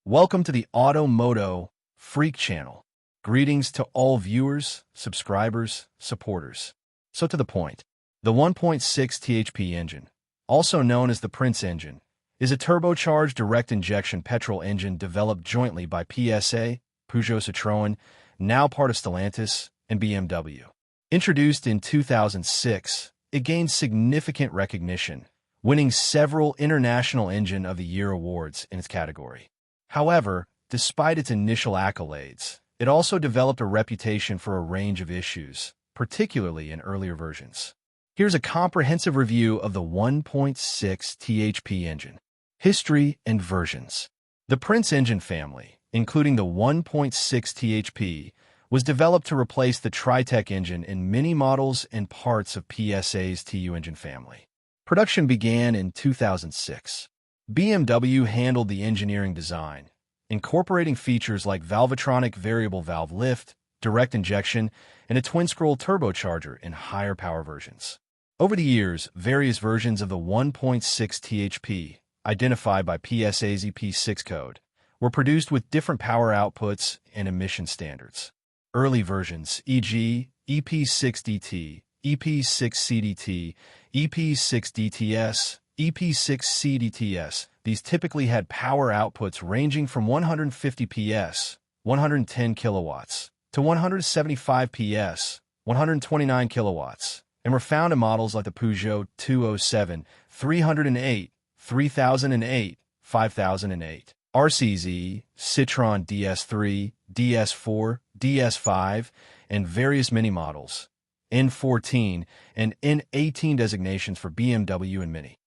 Welcome to the MOTO Freak Channel. Greetings to all viewers, subscribers, supporters. So to the point, the 1.6 Thp engine, also known as the Prince engine, is a turbocharged direct-injection petrol engine developed jointly by PSA, Peugeot Citroen, now part of Stellantis, and BMW. Introduced in 2006, it gained significant recognition, winning several International Engine of the Year awards in its category. However, despite its initial accolades, it also developed a reputation for a range of issues, particularly in earlier versions. Here's a comprehensive review of the 1.6 Thp engine. History and versions. The Prince engine family, including the 1.6 Thp, was developed to replace the Tritec engine in many models and parts of PSA's TU engine family. Production began in 2006. BMW handled the engineering design, incorporating features like Valvetronic variable valve lift, direct injection, and a twin-scroll turbocharger in higher power versions. Over the years, various versions of the 1.6 Thp, identified by PSA's EP6 code, were produced with different power outputs and emission standards. Early versions, e.g., EP6DT, EP6CDT, EP6DTS, EP6CDTS, these typically had power outputs ranging from 150 PS, 110 kilowatts, to 175 PS, 129 kilowatts, and were found in models like the Peugeot 207, 308, 3008, 5008, RCZ, Citroen DS3, DS4, DS5, and various mini models, N14 and N18 designations for BMW and Mini.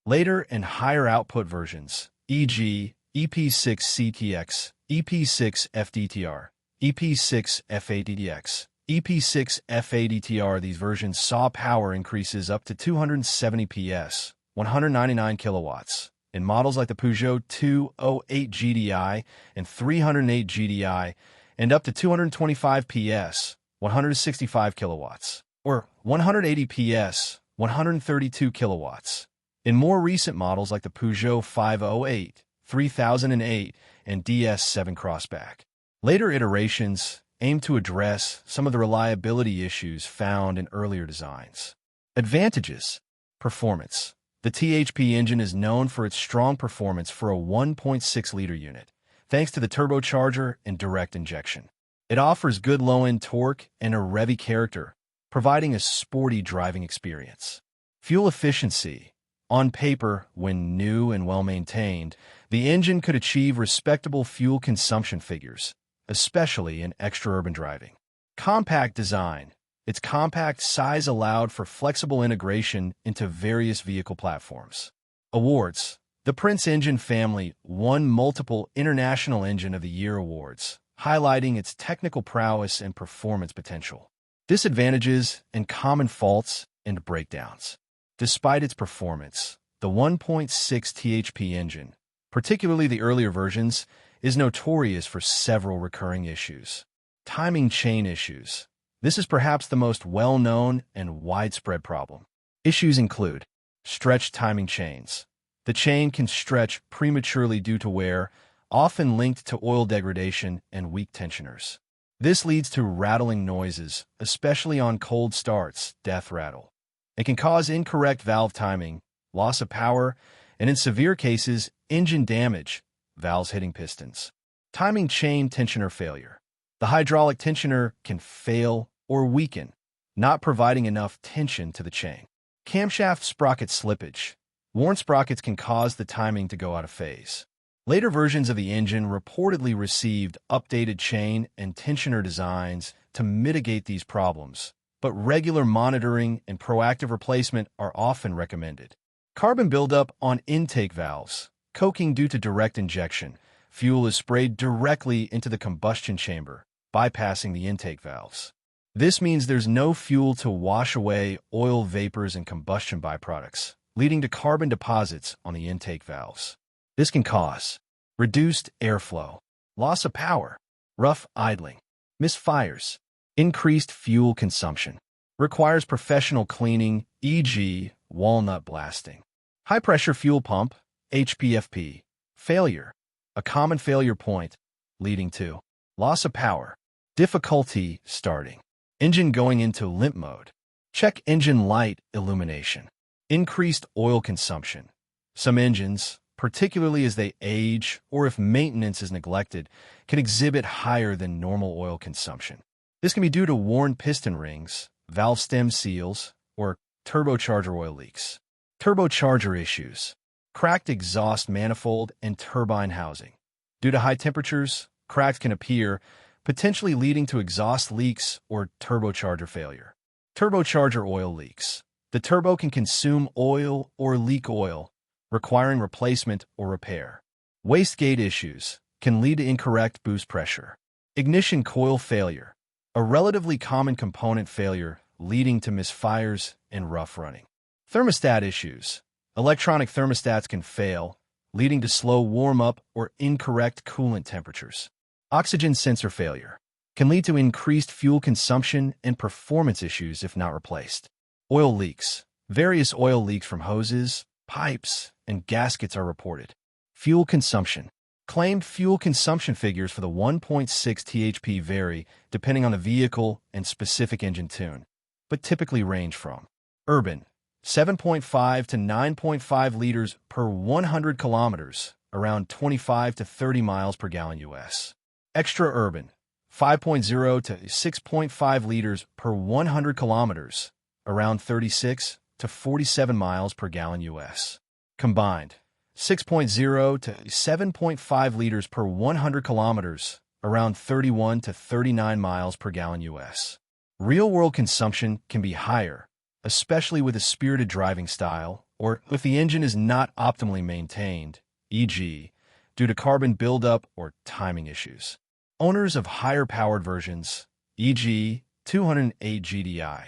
Later and higher output versions, e.g., EP6CTX, EP6FDTR, EP6FADDX, EP6FADTR, these versions saw power increases up to 270 PS, 199 kilowatts, in models like the Peugeot 208 GDI and 308 GDI, and up to 225 PS, 165 kilowatts, or 180 PS, 132 kilowatts. In more recent models like the Peugeot 508, 3008, and DS7 Crossback. Later iterations aim to address some of the reliability issues found in earlier designs. Advantages. Performance. The THP engine is known for its strong performance for a 1.6-liter unit, thanks to the turbocharger and direct injection. It offers good low-end torque and a revvy character, providing a sporty driving experience. Fuel efficiency. On paper, when new and well-maintained, the engine could achieve respectable fuel consumption figures, especially in extra-urban driving. Compact design. Its compact size allowed for flexible integration into various vehicle platforms. Awards. The Prince engine family won multiple International Engine of the Year awards, highlighting its technical prowess and performance potential. Disadvantages and common faults and breakdowns. Despite its performance, the 1.6 Thp engine, particularly the earlier versions, is notorious for several recurring issues. Timing chain issues. This is perhaps the most well-known and widespread problem. Issues include stretched timing chains. The chain can stretch prematurely due to wear, often linked to oil degradation and weak tensioners. This leads to rattling noises, especially on cold starts, death rattle. It can cause incorrect valve timing, loss of power, and in severe cases, engine damage, valves hitting pistons. Timing chain tensioner failure. The hydraulic tensioner can fail or weaken, not providing enough tension to the chain. Camshaft sprocket slippage. Worn sprockets can cause the timing to go out of phase. Later versions of the engine reportedly received updated chain and tensioner designs to mitigate these problems, but regular monitoring and proactive replacement are often recommended. Carbon buildup on intake valves. Coking due to direct injection. Fuel is sprayed directly into the combustion chamber, bypassing the intake valves. This means there's no fuel to wash away oil vapors and combustion byproducts, leading to carbon deposits on the intake valves. This can cause reduced airflow, loss of power, rough idling, misfires, increased fuel consumption, requires professional cleaning, e.g., walnut blasting. High-pressure fuel pump, HPFP, failure, a common failure point leading to loss of power, difficulty starting, engine going into limp mode. Check engine light illumination, increased oil consumption. Some engines, particularly as they age or if maintenance is neglected, can exhibit higher than normal oil consumption. This can be due to worn piston rings, valve stem seals, or turbocharger oil leaks. Turbocharger issues, cracked exhaust manifold and turbine housing. Due to high temperatures, cracks can appear, potentially leading to exhaust leaks or turbocharger failure. Turbocharger oil leaks. The turbo can consume oil or leak oil, requiring replacement or repair. Wastegate issues can lead to incorrect boost pressure. Ignition coil failure, a relatively common component failure leading to misfires and rough running. Thermostat issues. Electronic thermostats can fail, leading to slow warm-up or incorrect coolant temperatures. Oxygen sensor failure can lead to increased fuel consumption and performance issues if not replaced. Oil leaks. Various oil leaks from hoses, pipes, and gaskets are reported. Fuel consumption. Claimed fuel consumption figures for the 1.6 Thp vary depending on the vehicle and specific engine tune, but typically range from urban 7.5 to 9.5 liters per 100 kilometers, around 25 to 30 miles per gallon US. Extra urban 5.0 to 6.5 liters per 100 kilometers, around 36 to 47 miles per gallon US. Combined 6.0 to 7.5 liters per 100 kilometers, around 31 to 39 miles per gallon US. Real-world consumption can be higher, especially with a spirited driving style or if the engine is not optimally maintained, e.g., due to carbon buildup or timing issues. Owners of higher-powered versions, e.g., 208 GDI,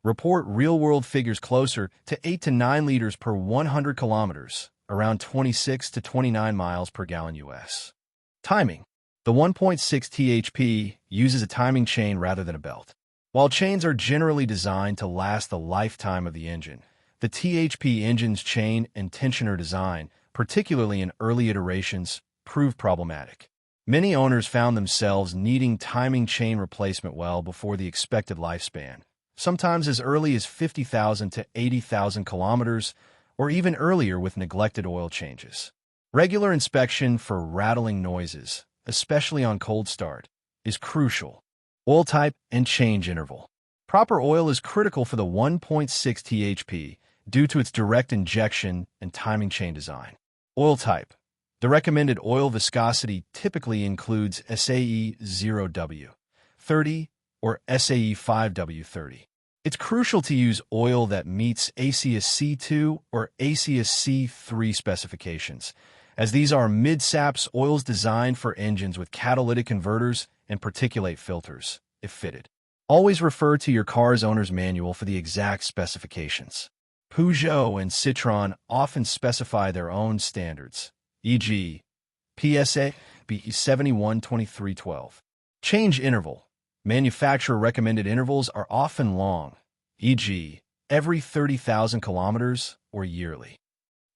report real-world figures closer to 8 to 9 liters per 100 kilometers, around 26 to 29 miles per gallon US. Timing. The 1.6 Thp uses a timing chain rather than a belt. While chains are generally designed to last the lifetime of the engine, the THP engine's chain and tensioner design, particularly in early iterations, proved problematic. Many owners found themselves needing timing chain replacement well before the expected lifespan, sometimes as early as 50,000 to 80,000 kilometers, or even earlier with neglected oil changes. Regular inspection for rattling noises, especially on cold start, is crucial. Oil type and change interval. Proper oil is critical for the 1.6 Thp due to its direct injection and timing chain design. Oil type. The recommended oil viscosity typically includes SAE 0W30 or SAE 5W30. It's crucial to use oil that meets ACES C2 or ACES C3 specifications, as these are mid-SAPS oils designed for engines with catalytic converters and particulate filters, if fitted. Always refer to your car's owner's manual for the exact specifications. Peugeot and Citroen often specify their own standards, e.g., PSA B712312. Change interval. Manufacturer-recommended intervals are often long, e.g., every 30,000 kilometers or yearly.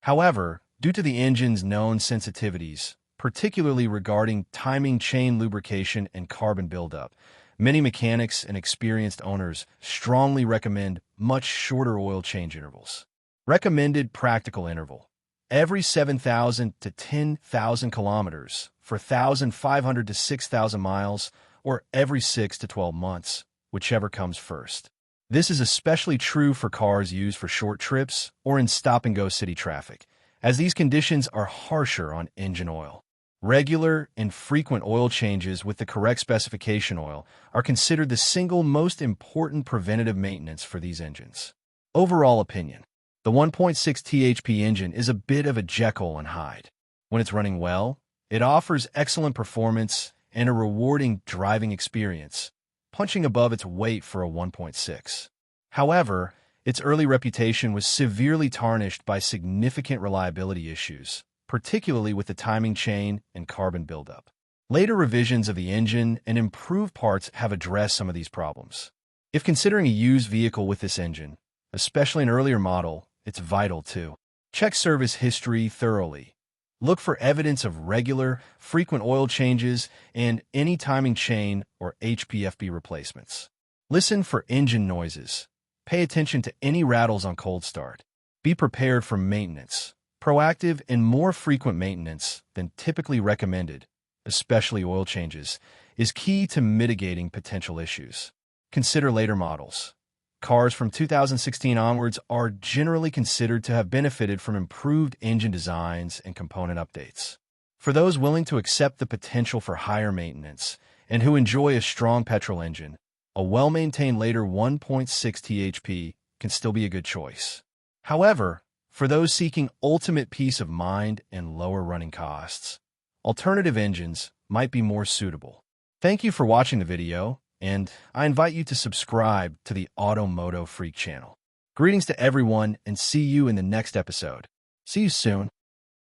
However, due to the engine's known sensitivities, particularly regarding timing chain lubrication and carbon buildup, many mechanics and experienced owners strongly recommend much shorter oil change intervals. Recommended practical interval. Every 7,000 to 10,000 kilometers for 1,500 to 6,000 miles, or every 6 to 12 months, whichever comes first. This is especially true for cars used for short trips or in stop-and-go city traffic, as these conditions are harsher on engine oil. Regular and frequent oil changes with the correct specification oil are considered the single most important preventative maintenance for these engines. Overall opinion. The 1.6 Thp engine is a bit of a Jekyll and Hyde. When it's running well, it offers excellent performance and a rewarding driving experience, punching above its weight for a 1.6. However, its early reputation was severely tarnished by significant reliability issues, particularly with the timing chain and carbon buildup. Later revisions of the engine and improved parts have addressed some of these problems. If considering a used vehicle with this engine, especially an earlier model, it's vital to check service history thoroughly. Look for evidence of regular, frequent oil changes and any timing chain or HPFP replacements. Listen for engine noises. Pay attention to any rattles on cold start. Be prepared for maintenance. Proactive and more frequent maintenance than typically recommended, especially oil changes, is key to mitigating potential issues. Consider later models. Cars from 2016 onwards are generally considered to have benefited from improved engine designs and component updates. For those willing to accept the potential for higher maintenance and who enjoy a strong petrol engine, a well-maintained later 1.6 Thp can still be a good choice. However, for those seeking ultimate peace of mind and lower running costs, alternative engines might be more suitable. Thank you for watching the video, and I invite you to subscribe to the MOTO Freak channel. Greetings to everyone, and see you in the next episode. See you soon.